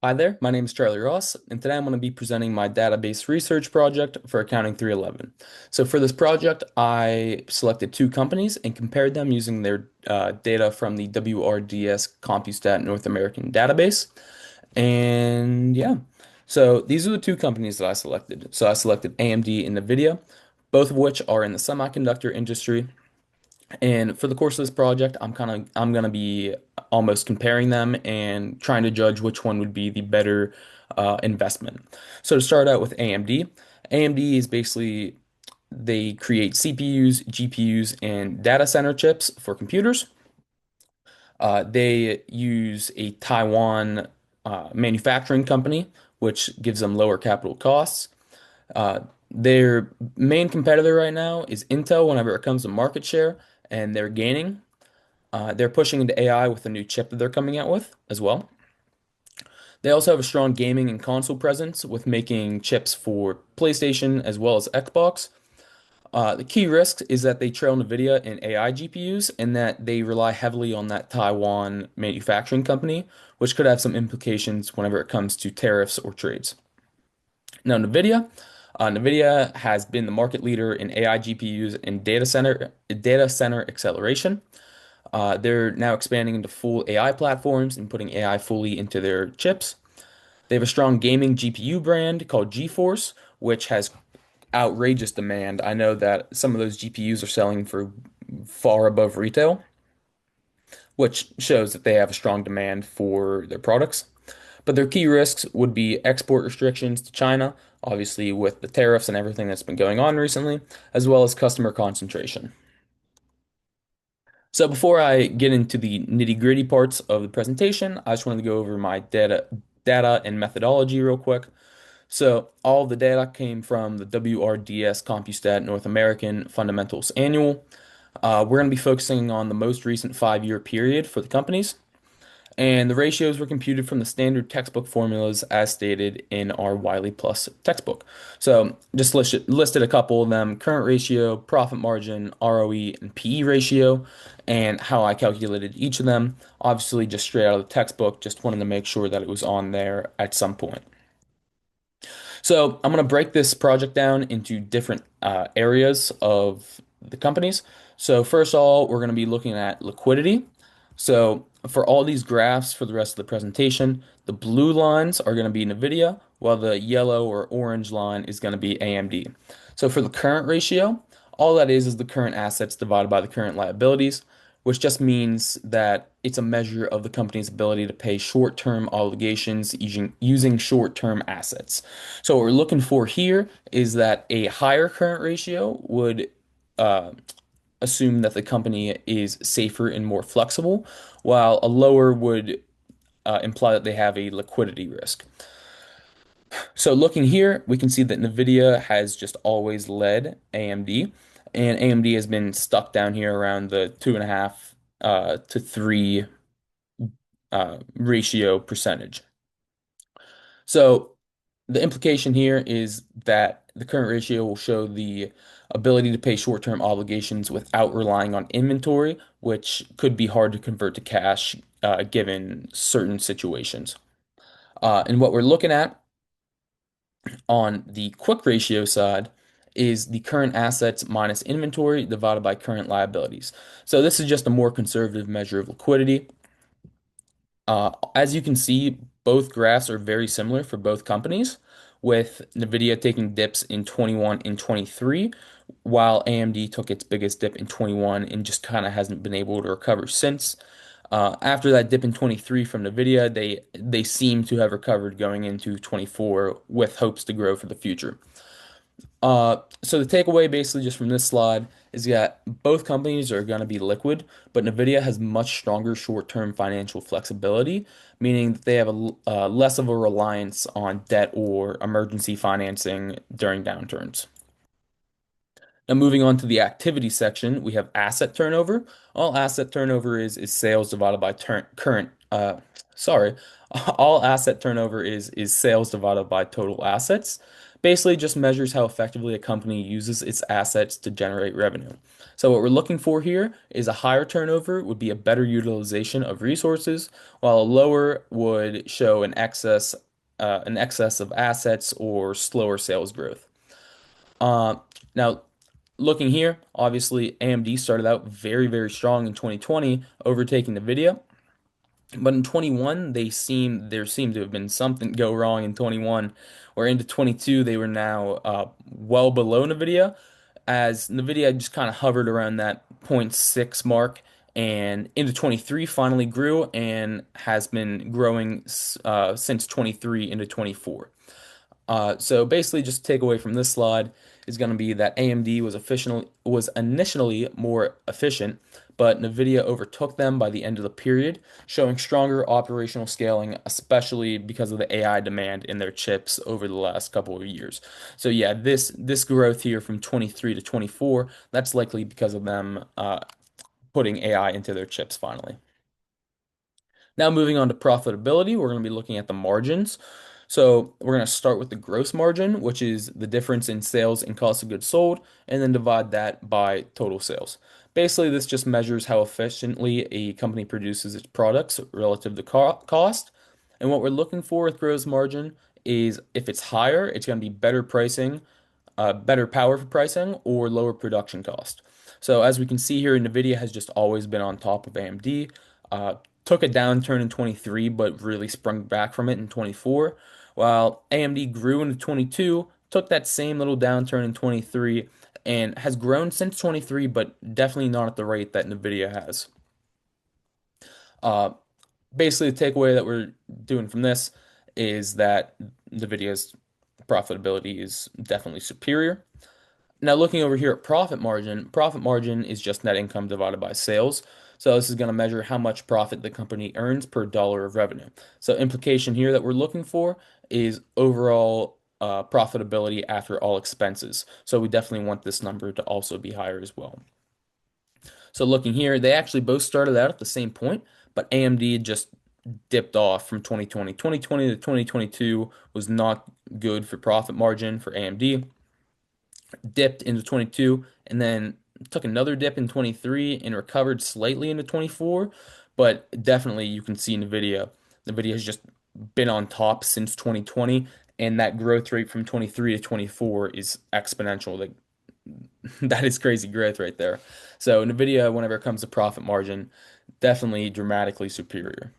Hi there, my name is Charlie Ross, and today I'm going to be presenting my database research project for Accounting 311. So for this project, I selected two companies and compared them using their data from the WRDS CompuStat North American database. And yeah, so these are the two companies that I selected. So I selected AMD and NVIDIA, both of which are in the semiconductor industry. And for the course of this project, I'm gonna be almost comparing them and trying to judge which one would be the better investment. So to start out with AMD, AMD is basically they create CPUs, GPUs, and data center chips for computers. They use a Taiwan manufacturing company, which gives them lower capital costs. Their main competitor right now is Intel whenever it comes to market share, and they're gaining. They're pushing into AI with a new chip that they're coming out with as well. They also have a strong gaming and console presence with making chips for PlayStation as well as Xbox. The key risk is that they trail NVIDIA in AI GPUs and that they rely heavily on that Taiwan manufacturing company, which could have some implications whenever it comes to tariffs or trades. Now, NVIDIA has been the market leader in AI GPUs and data center acceleration. They're now expanding into full AI platforms and putting AI fully into their chips. They have a strong gaming GPU brand called GeForce, which has outrageous demand. I know that some of those GPUs are selling for far above retail, which shows that they have a strong demand for their products. But their key risks would be export restrictions to China, obviously with the tariffs and everything that's been going on recently, as well as customer concentration. So before I get into the nitty-gritty parts of the presentation, I just wanted to go over my data and methodology real quick. So all of the data came from the WRDS CompuStat North American Fundamentals Annual. We're going to be focusing on the most recent 5-year period for the companies. And the ratios were computed from the standard textbook formulas as stated in our Wiley Plus textbook. So just listed a couple of them: current ratio, profit margin, ROE, and PE ratio, and how I calculated each of them. Obviously, just straight out of the textbook, just wanted to make sure that it was on there at some point. So I'm going to break this project down into different areas of the companies. So first of all, we're going to be looking at liquidity. So for all these graphs for the rest of the presentation, the blue lines are going to be NVIDIA, while the yellow or orange line is going to be AMD. So for the current ratio, all that is the current assets divided by the current liabilities, which just means that it's a measure of the company's ability to pay short-term obligations using short-term assets. So what we're looking for here is that a higher current ratio would uh, assume that the company is safer and more flexible, while a lower would imply that they have a liquidity risk. So looking here, we can see that NVIDIA has just always led AMD, and AMD has been stuck down here around the 2.5 to 3 ratio percentage. So the implication here is that the current ratio will show the ability to pay short-term obligations without relying on inventory, which could be hard to convert to cash given certain situations. And what we're looking at on the quick ratio side is the current assets minus inventory divided by current liabilities. So this is just a more conservative measure of liquidity. As you can see, both graphs are very similar for both companies, with NVIDIA taking dips in 21 and 23, while AMD took its biggest dip in 21 and just kind of hasn't been able to recover since. After that dip in 23 from NVIDIA, they seem to have recovered going into 24 with hopes to grow for the future. So the takeaway basically just from this slide is that both companies are going to be liquid, but NVIDIA has much stronger short-term financial flexibility, meaning that they have less of a reliance on debt or emergency financing during downturns. Now, moving on to the activity section, we have asset turnover. All asset turnover is sales divided by current. Sorry, all asset turnover is sales divided by total assets. Basically just measures how effectively a company uses its assets to generate revenue. So what we're looking for here is a higher turnover would be a better utilization of resources, while a lower would show an excess of assets or slower sales growth. Uh, Now, looking here, obviously AMD started out very, very strong in 2020, overtaking NVIDIA. But in 21, there seemed to have been something go wrong in 21, where into 22 they were now well below NVIDIA, as NVIDIA just kind of hovered around that zero point 0.6 mark, and into 23 finally grew and has been growing since 23 into 24. So basically, just take away from this slide is going to be that AMD was initially more efficient, but NVIDIA overtook them by the end of the period, showing stronger operational scaling, especially because of the AI demand in their chips over the last couple of years. So yeah, this growth here from 23 to 24, that's likely because of them putting AI into their chips finally. Now moving on to profitability, we're going to be looking at the margins. So we're going to start with the gross margin, which is the difference in sales and cost of goods sold, and then divide that by total sales. Basically, this just measures how efficiently a company produces its products relative to cost. And what we're looking for with gross margin is if it's higher, it's going to be better pricing, better power for pricing, or lower production cost. So as we can see here, NVIDIA has just always been on top of AMD. Uh, Took a downturn in 23, but really sprung back from it in 24. While AMD grew into 22, took that same little downturn in 23, and has grown since 23, but definitely not at the rate that NVIDIA has. Uh, Basically, the takeaway that we're doing from this is that NVIDIA's profitability is definitely superior. Now, looking over here at profit margin is just net income divided by sales. So this is going to measure how much profit the company earns per dollar of revenue. So implication here that we're looking for is overall profitability after all expenses. So we definitely want this number to also be higher as well. So looking here, they actually both started out at the same point, but AMD just dipped off from 2020. 2020 to 2022 was not good for profit margin for AMD, dipped into 22 and then took another dip in 23 and recovered slightly into 24, but definitely you can see NVIDIA. NVIDIA has just been on top since 2020, and that growth rate from 23 to 24 is exponential. Like that is crazy growth right there. So NVIDIA, whenever it comes to profit margin, definitely dramatically superior.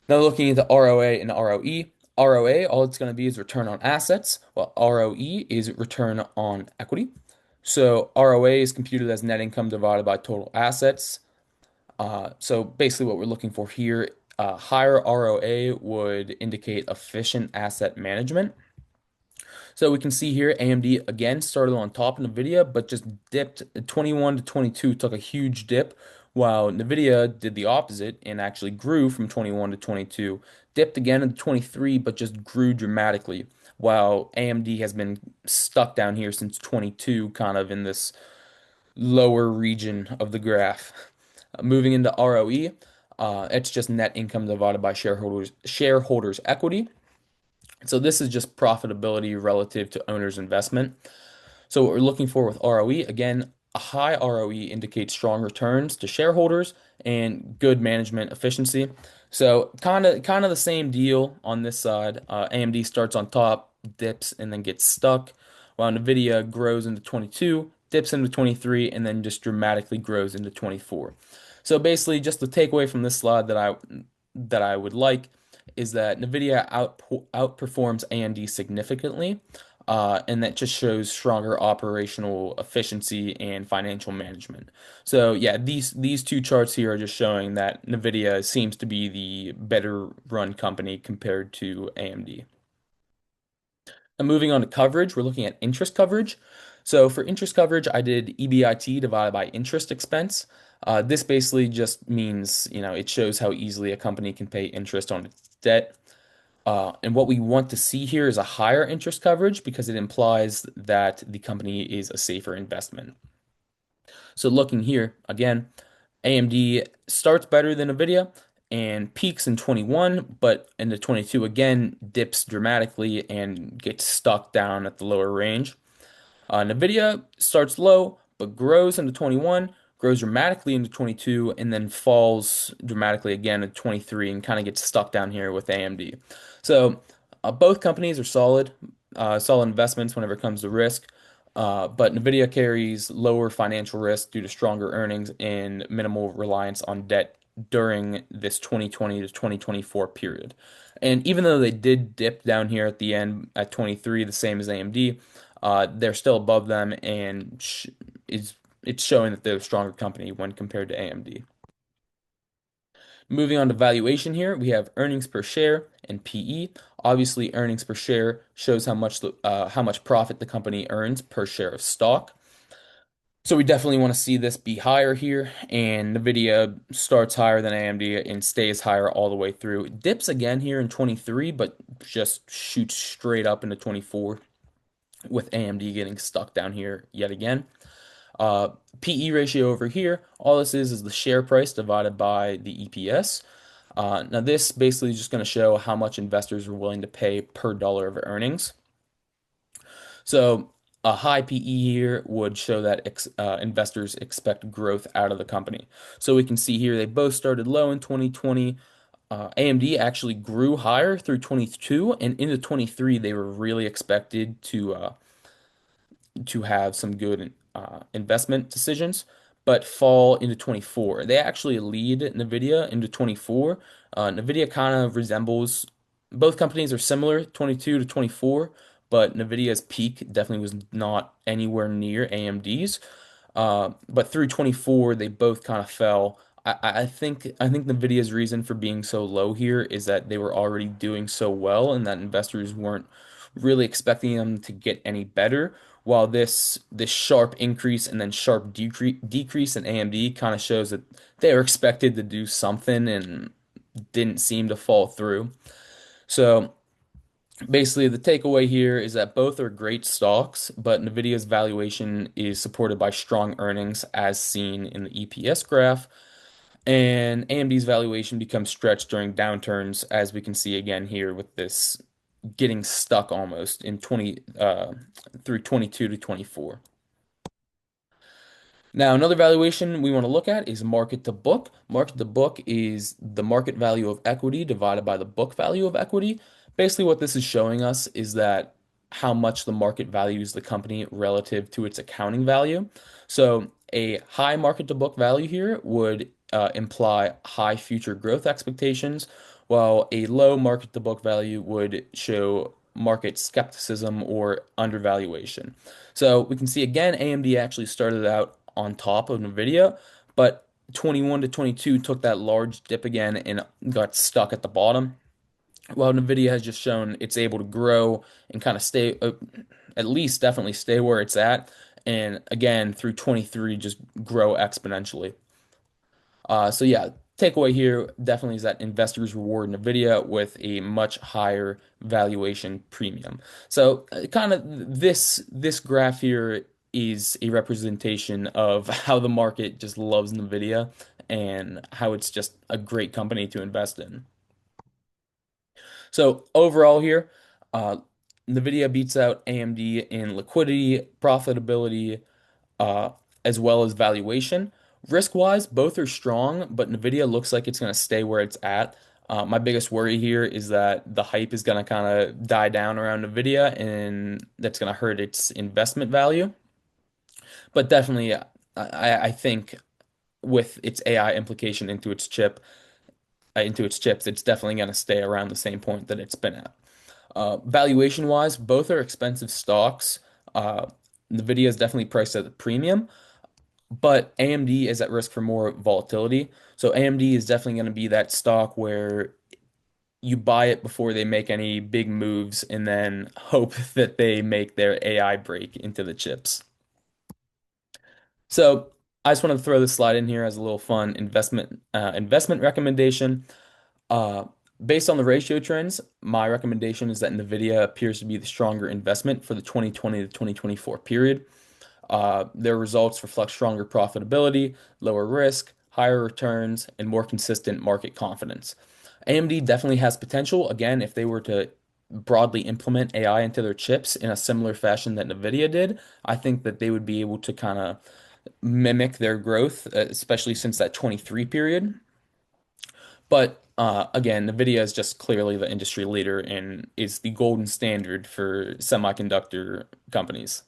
Now looking into ROA and ROE. ROA, all it's going to be is return on assets, while ROE is return on equity. So ROA is computed as net income divided by total assets. So basically what we're looking for here, higher ROA would indicate efficient asset management. So we can see here AMD again started on top of NVIDIA, but just dipped 21 to 22, took a huge dip, while NVIDIA did the opposite and actually grew from 21 to 22, dipped again into 23, but just grew dramatically, while AMD has been stuck down here since 22, kind of in this lower region of the graph. Moving into ROE, it's just net income divided by shareholders equity. So this is just profitability relative to owner's investment. So what we're looking for with ROE, again, a high ROE indicates strong returns to shareholders and good management efficiency. So kind of the same deal on this side. AMD starts on top, dips, and then gets stuck, while NVIDIA grows into 22, dips into 23, and then just dramatically grows into 24. So basically, just the takeaway from this slide that I would like is that NVIDIA outperforms AMD significantly, and that just shows stronger operational efficiency and financial management. So yeah, these two charts here are just showing that NVIDIA seems to be the better run company compared to AMD. And moving on to coverage, we're looking at interest coverage. So for interest coverage, I did EBIT divided by interest expense. This basically just means, it shows how easily a company can pay interest on its debt. And what we want to see here is a higher interest coverage because it implies that the company is a safer investment. So looking here, again, AMD starts better than NVIDIA, and peaks in 21, but into 22 again dips dramatically and gets stuck down at the lower range. NVIDIA starts low, but grows into 21, grows dramatically into 22, and then falls dramatically again at 23 and kind of gets stuck down here with AMD. So both companies are solid investments whenever it comes to risk. But NVIDIA carries lower financial risk due to stronger earnings and minimal reliance on debt during this 2020 to 2024 period. And even though they did dip down here at the end at 23, the same as AMD, they're still above them and is it's showing that they're a stronger company when compared to AMD. Moving on to valuation here, we have earnings per share and PE. Obviously, earnings per share shows how much profit the company earns per share of stock. So we definitely want to see this be higher here, and NVIDIA starts higher than AMD and stays higher all the way through. It dips again here in 23, but just shoots straight up into 24 with AMD getting stuck down here yet again. Uh, PE ratio over here, all this is the share price divided by the EPS. Now this basically is just going to show how much investors are willing to pay per dollar of earnings. So a high PE here would show that investors expect growth out of the company. So we can see here they both started low in 2020. AMD actually grew higher through 22 and into 23 they were really expected to have some good investment decisions, but fall into 24. They actually lead NVIDIA into 24. NVIDIA kind of resembles, both companies are similar, 22 to 24, but NVIDIA's peak definitely was not anywhere near AMD's. But through 24, they both kind of fell. I think NVIDIA's reason for being so low here is that they were already doing so well and that investors weren't really expecting them to get any better. While this sharp increase and then sharp decrease in AMD kind of shows that they were expected to do something and didn't seem to fall through. So basically, the takeaway here is that both are great stocks, but NVIDIA's valuation is supported by strong earnings as seen in the EPS graph, and AMD's valuation becomes stretched during downturns, as we can see again here with this getting stuck almost in 20 through 22 to 24. Now, another valuation we want to look at is market to book. Market to book is the market value of equity divided by the book value of equity. Basically, what this is showing us is that how much the market values the company relative to its accounting value. So, a high market to book value here would imply high future growth expectations, while a low market to book value would show market skepticism or undervaluation. So we can see again, AMD actually started out on top of NVIDIA, but 21 to 22 took that large dip again and got stuck at the bottom. While NVIDIA has just shown it's able to grow and kind of stay, at least definitely stay where it's at, and again through 23 just grow exponentially. So yeah, takeaway here definitely is that investors reward NVIDIA with a much higher valuation premium. So kind of this graph here is a representation of how the market just loves NVIDIA and how it's just a great company to invest in. So overall here, uh, NVIDIA beats out AMD in liquidity, profitability, uh, as well as valuation. Risk-wise, both are strong, but NVIDIA looks like it's going to stay where it's at. My biggest worry here is that the hype is going to kind of die down around NVIDIA, and that's going to hurt its investment value. But definitely, I think with its AI implication into its chips, it's definitely going to stay around the same point that it's been at. Valuation-wise, both are expensive stocks. Uh, NVIDIA is definitely priced at a premium, but AMD is at risk for more volatility. So AMD is definitely going to be that stock where you buy it before they make any big moves and then hope that they make their AI break into the chips. So I just want to throw this slide in here as a little fun investment recommendation. Uh, Based on the ratio trends, my recommendation is that NVIDIA appears to be the stronger investment for the 2020 to 2024 period. Their results reflect stronger profitability, lower risk, higher returns, and more consistent market confidence. AMD definitely has potential. Again, if they were to broadly implement AI into their chips in a similar fashion that NVIDIA did, I think that they would be able to kind of mimic their growth, especially since that 23 period. But again, NVIDIA is just clearly the industry leader and is the golden standard for semiconductor companies.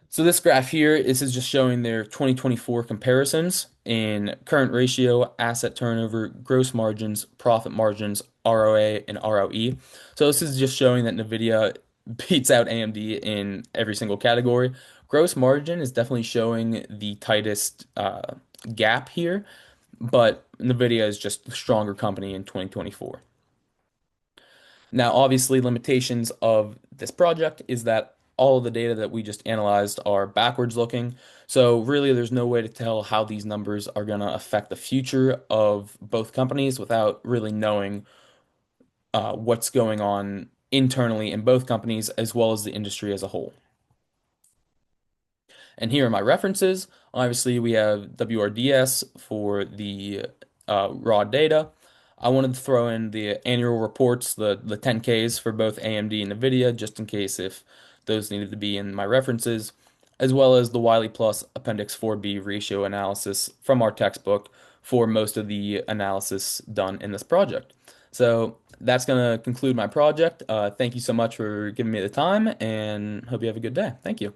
So this graph here, this is just showing their 2024 comparisons in current ratio, asset turnover, gross margins, profit margins, ROA, and ROE. So this is just showing that NVIDIA beats out AMD in every single category. Gross margin is definitely showing the tightest gap here, but NVIDIA is just the stronger company in 2024. Now, obviously, limitations of this project is that all of the data that we just analyzed are backwards looking. So really, there's no way to tell how these numbers are going to affect the future of both companies without really knowing what's going on internally in both companies as well as the industry as a whole. And here are my references. Obviously, we have WRDS for the raw data. I wanted to throw in the annual reports, the 10Ks for both AMD and NVIDIA, just in case if those needed to be in my references, as well as the Wiley Plus Appendix 4B ratio analysis from our textbook for most of the analysis done in this project. So that's going to conclude my project. Thank you so much for giving me the time, and hope you have a good day. Thank you.